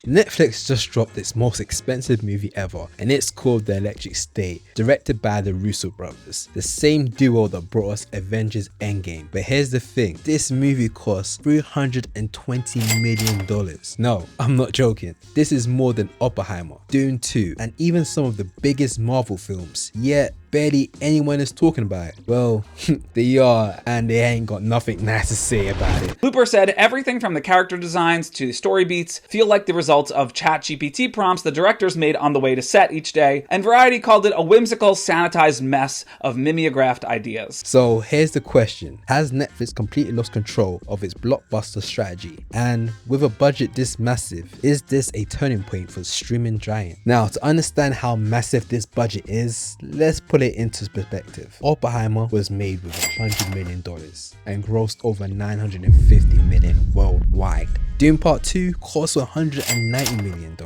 Netflix just dropped its most expensive movie ever, and it's called The Electric State, directed by the Russo brothers, the same duo that brought us Avengers End Game. But here's the thing, this movie cost $320 million. No, I'm not joking. This is more than Oppenheimer, Dune 2, and even some of the biggest Marvel films, yet barely anyone is talking about it. Well, they are, and they ain't got nothing nice to say about it. Looper said everything from the character designs to the story beats feel like the results of ChatGPT prompts the directors made on the way to set each day, and Variety called it a whimsical, sanitized mess of mimeographed ideas. So here's the question, has Netflix completely lost control of its blockbuster strategy? And with a budget this massive, is this a turning point for the streaming giant? Now, to understand how massive this budget is, let's put it into perspective. Oppenheimer was made with $100 million and grossed over $950 million worldwide. Dune Part 2 cost $190 million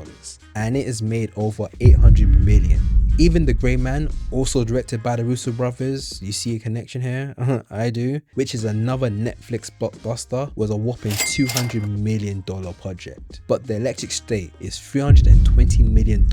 and it is made over $800 million. Even The Grey Man, also directed by the Russo brothers, you see a connection here? I do. Which is another Netflix blockbuster, was a whopping $200 million project. But The Electric State is $320 million.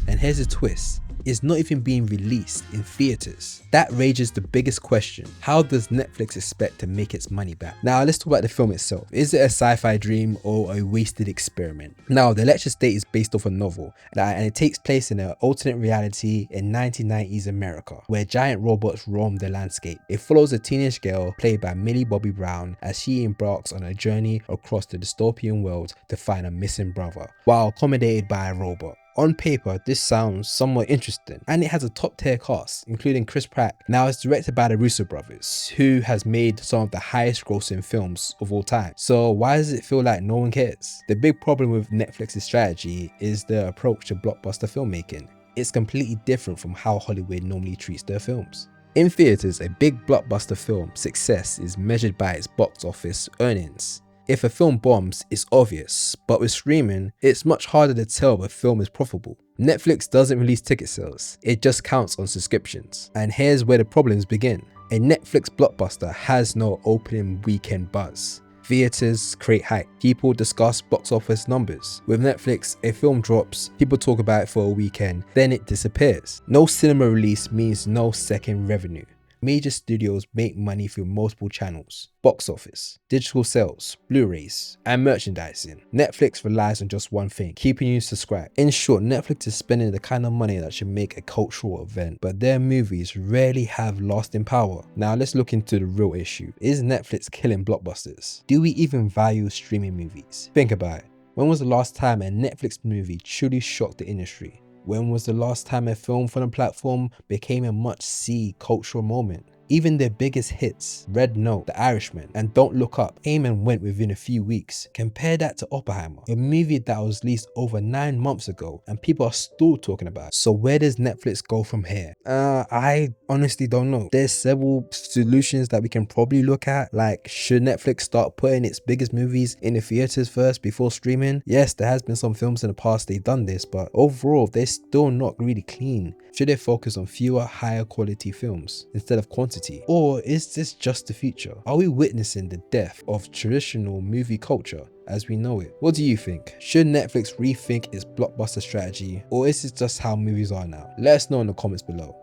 And here's a twist. Is not even being released in theaters. That raises the biggest question, how does Netflix expect to make its money back? Now let's talk about the film itself. Is it a sci-fi dream or a wasted experiment? Now, The Electric State is based off a novel and it takes place in an alternate reality in 1990s America where giant robots roam the landscape. It follows a teenage girl played by Millie Bobby Brown as she embarks on a journey across the dystopian world to find a missing brother while accommodated by a robot. On paper, this sounds somewhat interesting, and it has a top tier cast, including Chris Pratt. Now, it's directed by the Russo brothers, who has made some of the highest grossing films of all time. So why does it feel like no one cares? The big problem with Netflix's strategy is their approach to blockbuster filmmaking. It's completely different from how Hollywood normally treats their films. In theaters, a big blockbuster film success is measured by its box office earnings. If a film bombs, it's obvious, but with streaming, it's much harder to tell if a film is profitable. Netflix doesn't release ticket sales, it just counts on subscriptions. And here's where the problems begin. A Netflix blockbuster has no opening weekend buzz. Theaters create hype. People discuss box office numbers. With Netflix, a film drops, people talk about it for a weekend, then it disappears. No cinema release means no second revenue. Major studios make money through multiple channels, box office, digital sales, Blu-rays, and merchandising. Netflix relies on just one thing, keeping you subscribed. In short, Netflix is spending the kind of money that should make a cultural event, but their movies rarely have lasting power. Now let's look into the real issue. Is Netflix killing blockbusters? Do we even value streaming movies? Think about it. When was the last time a Netflix movie truly shocked the industry? When was the last time a film from the platform became a must-see cultural moment? Even their biggest hits, Red Note, The Irishman, and Don't Look Up, came and went within a few weeks. Compare that to Oppenheimer, a movie that was released over 9 months ago and people are still talking about it. So where does Netflix go from here? I honestly don't know. There's several solutions that we can probably look at, like should Netflix start putting its biggest movies in the theaters first before streaming? Yes, there has been some films in the past they've done this, but overall they're still not really clean. Should they focus on fewer, higher quality films instead of quantity? Or is this just the future? Are we witnessing the death of traditional movie culture as we know it? What do you think? Should Netflix rethink its blockbuster strategy, or is it just how movies are now? Let us know in the comments below.